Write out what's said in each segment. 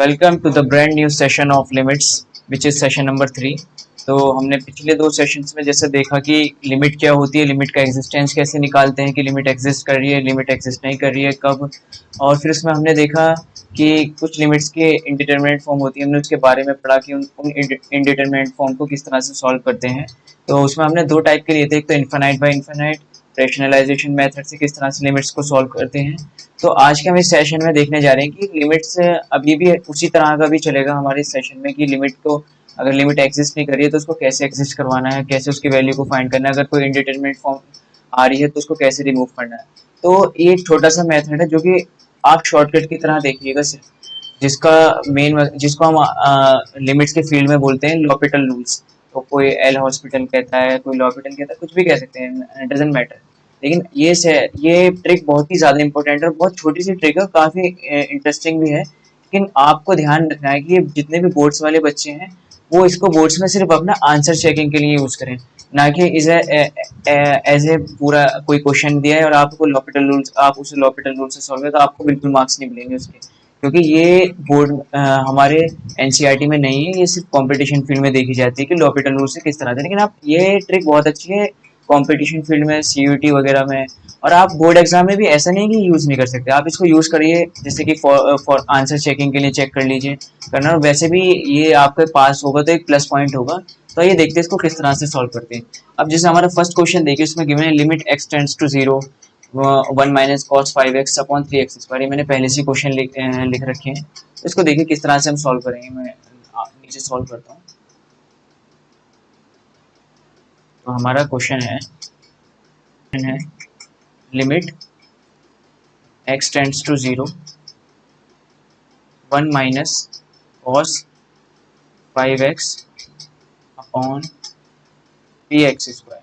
Welcome to the brand new session of limits which is session number 3। तो हमने पिछले दो सेशंस में जैसे देखा कि लिमिट क्या होती है, लिमिट का एग्जिस्टेंस कैसे निकालते हैं कि लिमिट एग्जिस्ट कर रही है, लिमिट एग्जिस्ट नहीं कर रही है, कब। और फिर उसमें हमने देखा कि कुछ लिमिट्स के इंडिटरमिनेट फॉर्म होती है, हमने उसके बारे में पढ़ा कि उन इंडिटरमिनेट फॉर्म को किस तरह से सॉल्व करते हैं। तो उसमें हमने दो टाइप के लिए थे, एक तो infinite by infinite rationalisation method से किस तरह से लिमिट्स को सॉल्व करते हैं। तो आज के हम इस सेशन में देखने जा रहे हैं कि लिमिट्स अभी भी उसी तरह का भी चलेगा हमारे सेशन में कि लिमिट को, अगर लिमिट एग्जिस्ट नहीं कर रही है तो उसको कैसे एग्जिस्ट करवाना है, कैसे उसकी वैल्यू को फाइंड करना है, अगर कोई इंडिटरमिनेट फॉर्म आ रही है तो उसको कैसे रिमूव करना है। तो ये एक छोटा सा मेथड है जो कि आप शॉर्टकट की तरह देखिएगा सिर्फ, जिसका जिसको हम लिमिट्स के फील्ड में बोलते हैं लॉपिटल रूल्स। तो कोई एल हॉस्पिटल कहता है, कोई लॉपिटल कहता है, कुछ भी कह सकते हैं, डजेंट मैटर। लेकिन ये ट्रिक बहुत ही ज़्यादा इंपॉर्टेंट है, बहुत छोटी सी ट्रिक है, काफ़ी इंटरेस्टिंग भी है। लेकिन आपको ध्यान रखना है कि जितने भी बोर्ड्स वाले बच्चे हैं वो इसको बोर्ड्स में सिर्फ अपना आंसर चेकिंग के लिए यूज़ करें, ना कि एज ए पूरा कोई क्वेश्चन दिया है और आपको लॉपिटल रूल्स, आप उसे लॉपिटल रूल से सॉल्व करें तो आपको बिल्कुल मार्क्स नहीं मिलेंगे उसके, क्योंकि ये बोर्ड हमारे एनसीईआरटी में नहीं है, ये सिर्फ कंपटीशन फील्ड में देखी जाती है कि लॉपिटल रूल से किस तरह से। लेकिन आप ये ट्रिक बहुत अच्छी है कंपटीशन फील्ड में, सीयूटी वगैरह में, और आप बोर्ड एग्जाम में भी ऐसा नहीं कि यूज़ नहीं कर सकते, आप इसको यूज़ करिए, जैसे कि फॉर आंसर चेकिंग के लिए चेक कर लीजिए करना। और वैसे भी ये आपके पास होगा तो एक प्लस पॉइंट होगा। तो ये देखते हैं इसको किस तरह से सॉल्व करते हैं। अब जैसे हमारा फर्स्ट क्वेश्चन देखिए, उसमें गिवन है limit x tends to 0 1 minus cos 5x upon 3x square. मैंने पहले से क्वेश्चन लिख रखे हैं, तो इसको देखिए किस तरह से हम सॉल्व करेंगे। मैं नीचे सॉल्व करता हूँ। तो हमारा क्वेश्चन है limit x tends to 0 1 minus cos 5x upon 3x square.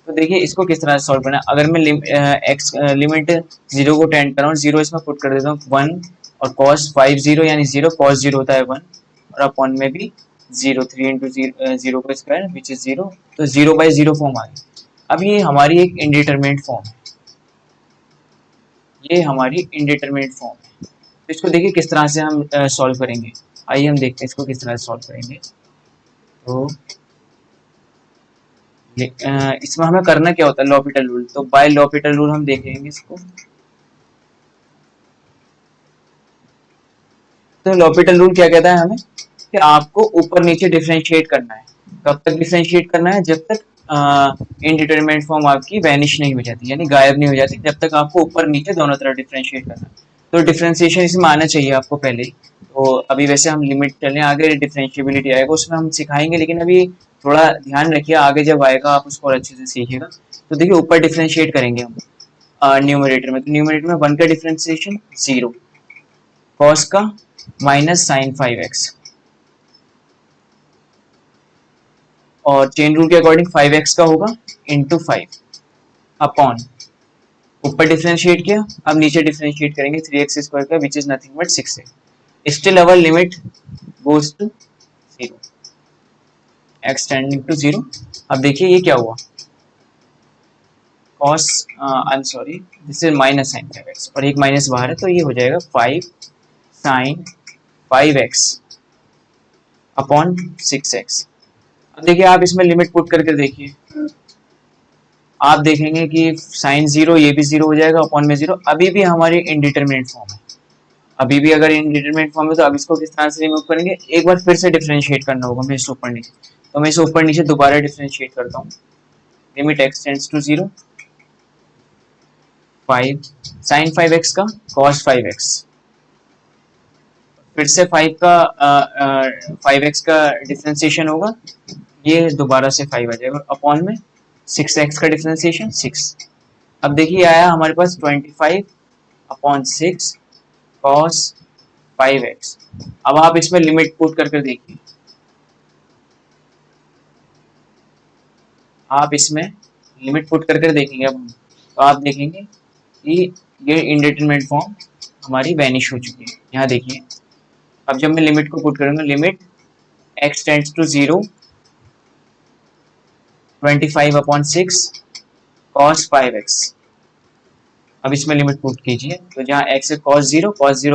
तो देखिए इसको किस तरह से सॉल्व करना है। अगर मैं लिमिट 0 को टेंड कर रहा हूँ, 0 इसमें पुट कर देता हूँ 1, और cos 5 0 यानी 0, cos 0 होता है 1, और अपॉन में भी 0, 3 इंटू 0 का स्क्वायर विच इज 0, तो 0 बाई 0 फॉर्म आ गई। अब ये हमारी एक इंडिटरमिनेट फॉर्म है, ये हमारी इंडिटरमिनेट फॉर्म है। तो इसको देखिए किस तरह से हम सॉल्व करेंगे। आइए हम देखते हैं इसको किस तरह से सॉल्व करेंगे। तो इसमें हमें करना क्या होता है, लॉपिटल रूल। तो बाय लॉपिटल रूल हम देखेंगे इसको। तो लॉपिटल रूल क्या कहता है हमें कि आपको ऊपर नीचे डिफरेंशिएट करना है। कब तक डिफरेंशिएट करना है? जब तक इनडिटरमिनेट फॉर्म आपकी वैनिश नहीं हो जाती, यानी गायब नहीं हो जाती, जब तक आपको ऊपर नीचे दोनों तरफ डिफरेंशिएट करना है। तो डिफरेंशिएशन इसमें आना चाहिए आपको पहले ही। तो अभी वैसे हम लिमिट चलें, आगे डिफरेंशिएबिलिटी आएगा उसमें हम सिखाएंगे, लेकिन अभी थोड़ा ध्यान रखिए, आगे जब आएगा आप उसको और अच्छे से सीखिएगा। तो देखिए ऊपर डिफरेंशिएट करेंगे हम न्यूमरेटर में। तो न्यूमरेटर में 1 का डिफरेंशिएशन 0, कॉस का माइनस साइन 5x, और चेन रूल के अकॉर्डिंग 5x का होगा इंटू 5 अपॉन, ऊपर डिफरेंशिएट किया, अब नीचे डिफरेंशिएट करेंगे 3x स्क्वायर का which is nothing but 6x। Still our limit goes to 0, x tending to 0। अब देखिए ये क्या हुआ, cos I am sorry, this is minus sine 5x, और एक माइनस बाहर है तो ये हो जाएगा 5 साइन 5x अपॉन 6x। अब देखिए आप इसमें लिमिट पुट करके देखिए, आप देखेंगे कि साइन 0, ये भी 0 हो जाएगा, अपॉन में 0। अभी भी हमारी इनडिटरमिनेट फॉर्म है, अभी भी अगर इनडिटरमिनेट फॉर्म है तो अब इसको किस तरह से रिमूव करेंगे, एक बार फिर से डिफरेंशिएट करना होगा मैं इसे ऊपर नीचे। तो मैं इसे ऊपर नीचे दोबारा डिफरेंशिएट करता हूँ। Limit x tends to 0 5 sine 5x का cos 5x, फिर से 5x का डिफरेंशिएशन होगा, ये दोबारा से 5 आ जाएगा, अपॉन में 6x का डिफरेंशिएशन 6। अब देखिए आया हमारे पास 25 अपॉन 6 cos 5x। अब आप इसमें लिमिट पुट करके देखिए, आप इसमें लिमिट पुट करके देखेंगे अब, तो आप देखेंगे कि ये इंडिटरमिनेट फॉर्म हमारी वैनिश हो चुकी है। यहाँ देखिए, अब जब मैं लिमिट को पुट करूंगा, limit x tends to 0 25 upon 6 cos 5x। अब इसमें लिमिट पुट कीजिए, तो जहाँ x है cos 0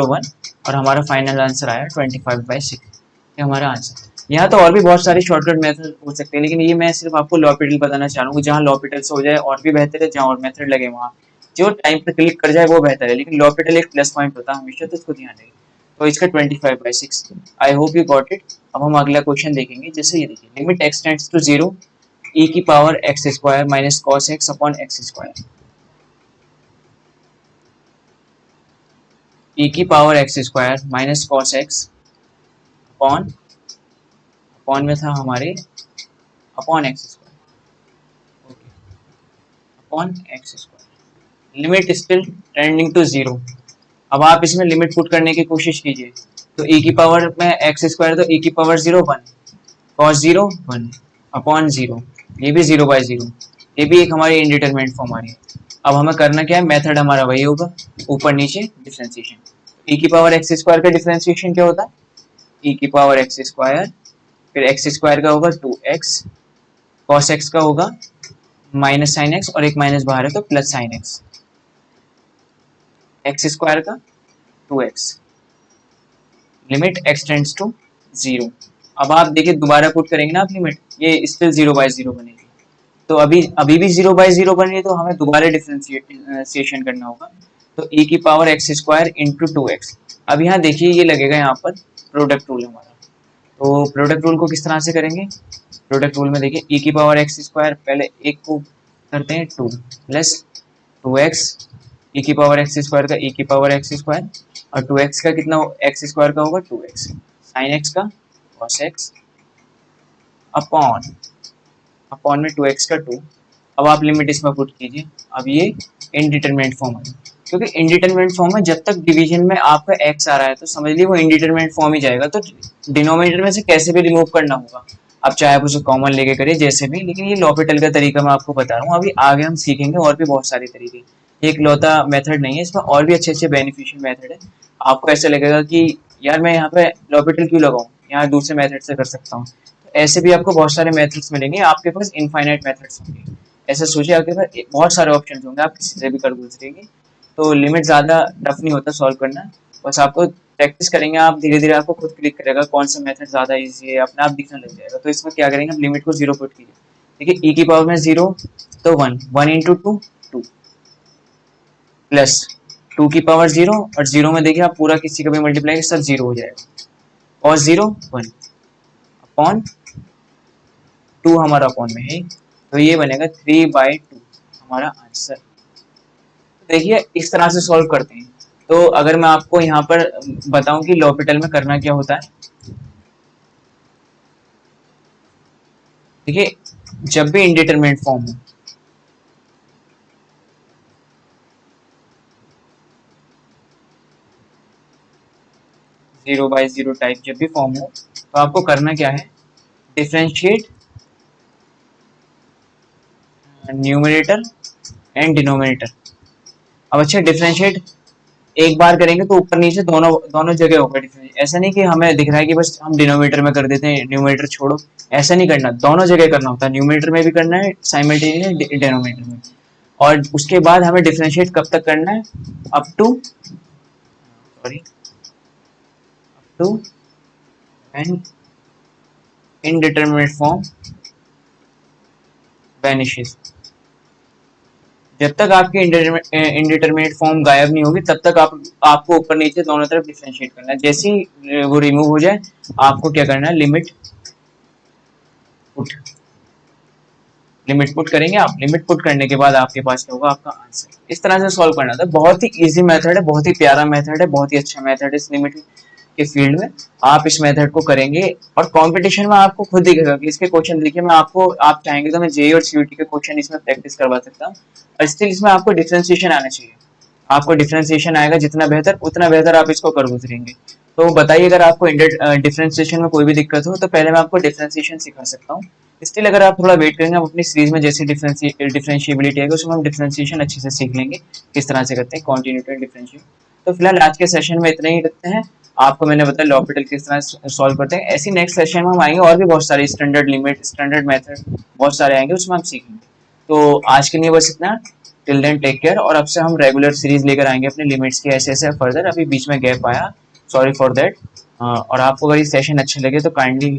1, और हमारा फाइनल आंसर आया 25/6। ये हमारा आंसर। यहाँ तो और भी बहुत सारे शॉर्टकट मेथड हो सकते हैं, लेकिन ये मैं सिर्फ आपको लॉपिटल बताना चाह रहा हूँ। जहाँ लॉपिटल से हो जाए और भी बेहतर है, जहाँ और मेथड लगे वहाँ जो टाइम पे क्लिक कर जाए वो बेहतर है, लेकिन लॉपिटल एक प्लस पॉइंट होता है हमेशा, तो इसको ध्यान रखिए। तो इसका 25/6। I hope you got it. अब हम अगला क्वेश्चन देखेंगे। जैसे ये देखिए, limit x tends to 0 e की power x square minus cos x upon x square. e की power x square minus cos x upon, upon में था हमारे upon x square, okay, upon x square. Limit still tending to 0। अब आप इसमें limit put करने की कोशिश कीजिए। तो e की पावर में एक्स स्क्वायर, तो e की पावर 0 1, कॉस 0 1 अपॉन 0, ये भी 0/0, ये भी एक हमारी इनडिटरमिनेट फॉर्म आ रही है। अब हमें करना क्या है, मेथड हमारा वही होगा, ऊपर नीचे डिफरेंशिएशन। e की पावर एक्स स्क्वायर का डिफरेंशिएशन क्या होता है, e की पावर एक्स स्क्वायर, फिर एक्स स्क्वायर का होगा 2x, कॉस एक्स का होगा माइनस साइन एक्स, और एक माइनस बाहर है तो plus sine x, x square का 2x, limit x tends to 0। अब आप देखिए दोबारा पुट करेंगे ना आप लिमिट, ये स्टिल 0/0 बनेगी। तो अभी भी 0/0 बन रही है, तो हमें दोबारा डिफरेंशिएशन करना होगा। तो e की power x square into 2x। अब यहाँ देखिए ये लगेगा यहाँ पर प्रोडक्ट रूल हमारा। तो प्रोडक्ट रूल को किस तरह से करेंगे, प्रोडक्ट रूल में देखिए e की पावर एक्स स्क्वायर, पहले एक को करते हैं 2 प्लस 2x, e की पावर एक्स स्क्वायर का e की पावर एक्स स्क्वायर, और 2x का कितना, एक्स स्क्वायर का होगा 2x, साइन एक्स का कॉस एक्स अपॉन, अपॉन में 2x का 2। अब आप लिमिट इसमें पुट कीजिए। अब ये इनडिटरमिनेट फॉर्म है, क्योंकि इनडिटरमिनेट फॉर्म में जब तक डिवीजन में आपका x आ रहा है तो समझ लीजिए वो इनडिटरमिनेट फॉर्म ही जाएगा। तो डिनोमिनेटर में से कैसे भी रिमूव करना होगा, आप चाहे आप उसे कॉमन लेके करिए जैसे भी, लेकिन ये लॉपिटल का तरीका मैं आपको बता रहा हूँ। अभी आगे हम सीखेंगे और भी बहुत सारे तरीके। ये एक लौता मेथड नहीं है, इसमें और भी अच्छे अच्छे बेनिफिशियल मेथड है। आपको ऐसा लगेगा कि यार मैं यहाँ पे लॉपिटल क्यों लगाऊं, यहाँ दूसरे मेथड से कर सकता हूँ। ऐसे भी आपको बहुत सारे मेथड्स मिलेंगे, आपके पास इनफाइनाइट मेथड्स होंगे। ऐसा सोचिए आपके पास बहुत सारे ऑप्शंस होंगे, आप किसी से भी कर गुजरेंगे। तो लिमिट ज़्यादा टफ नहीं होता सॉल्व करना, बस आपको प्रैक्टिस करेंगे आप, धीरे धीरे आपको खुद क्लिक करेगा कौन सा मेथड ज़्यादा इजी है, अपने आप दिखने लग जाएगा। तो इसमें क्या करेंगे, हम लिमिट को 0 पुट कीजिए। देखिए e की पावर में 0 तो 1, 1 इंटू 2 2 प्लस 2 की पावर 0, और 0 में देखिए आप पूरा किसी का भी मल्टीप्लाई सब 0 हो जाएगा, और 0 1 अपॉन 2 हमारा अपॉन में है, तो ये बनेगा 3/2 हमारा आंसर। देखिए इस तरह से सॉल्व करते हैं। तो अगर मैं आपको यहाँ पर बताऊं कि लॉपिटल में करना क्या होता है, देखिए जब भी इंडिटरमिनेट फॉर्म हो, जीरो बाय जीरो टाइप जब भी फॉर्म हो, तो आपको करना क्या है, डिफरेंशिएट न्यूमरेटर एंड डिनोमिनेटर। अब अच्छा डिफरेंशिएट एक बार करेंगे तो ऊपर नीचे दोनों दोनों जगह होगा डिफरेंस। ऐसा नहीं कि हमें दिख रहा है कि बस हम डिनोमिनेटर में कर देते हैं, न्यूमरेटर छोड़ो, ऐसा नहीं करना, दोनों जगह करना होता है, न्यूमरेटर में भी करना है साइमल्टेनियसली डिनोमिनेटर में। और उसके बाद हमें डिफरेंशिएट कब तक करना है, up to, sorry, up to and indeterminate form vanishes. जब तक आपकी इंडिटरमिनेट फॉर्म गायब नहीं होगी तब तक आपको ऊपर नीचे दोनों तरफ डिफरेंशिएट करना है। जैसे ही वो रिमूव हो जाए आपको क्या करना है, लिमिट पुट, लिमिट पुट करेंगे आप। लिमिट पुट करने के बाद आपके पास क्या होगा, आपका आंसर। इस तरह से सॉल्व करना था। बहुत ही इजी मेथड है, बहुत ही प्यारा मेथड है, बहुत ही अच्छा मेथड है इस लिमिट के फील्ड में। आप इस मेथड को करेंगे और कंपटीशन में आपको खुद दिखेगा कि इसके क्वेश्चन देखिए, मैं आपको, आप चाहेंगे तो मैं जेई और सीयूटी के क्वेश्चन इसमें प्रैक्टिस करवा सकता हूँ। और स्टिल इसमें आपको डिफरेंशिएशन आना चाहिए। आपको डिफरेंशिएशन आएगा जितना बेहतर, उतना बेहतर आप इसको कर गुजरेंगे। तो बताइए अगर आपको डिफरेंशिएशन में कोई भी दिक्कत हो तो पहले मैं आपको डिफरेंशिएशन सिखा सकता हूँ। स्टिल अगर आप थोड़ा वेट करेंगे, हम अपनी सीरीज में जैसे डिफरेंशिएबिलिटी आएगी उसमें हम डिफरेंशिएशन अच्छे से सीख लेंगे, किस तरह से करते हैं कॉन्टिन्यूटी एंड डिफरेंशिएट। तो फिलहाल आज के सेशन में इतना ही रखते हैं। आपको मैंने बताया लॉपिटल किस तरह सॉल्व करते हैं। ऐसी नेक्स्ट सेशन में हम आएंगे और भी बहुत सारे स्टैंडर्ड लिमिट, स्टैंडर्ड मेथड बहुत सारे आएंगे, उसमें हम सीखेंगे। तो आज के लिए बस इतना। Till then take care. और अब से हम रेगुलर सीरीज लेकर आएंगे अपने लिमिट्स की ऐसे ऐसे फर्दर। अभी बीच में गैप आया सॉरी फॉर दैट। और आपको अगर ये सेशन अच्छे लगे तो काइंडली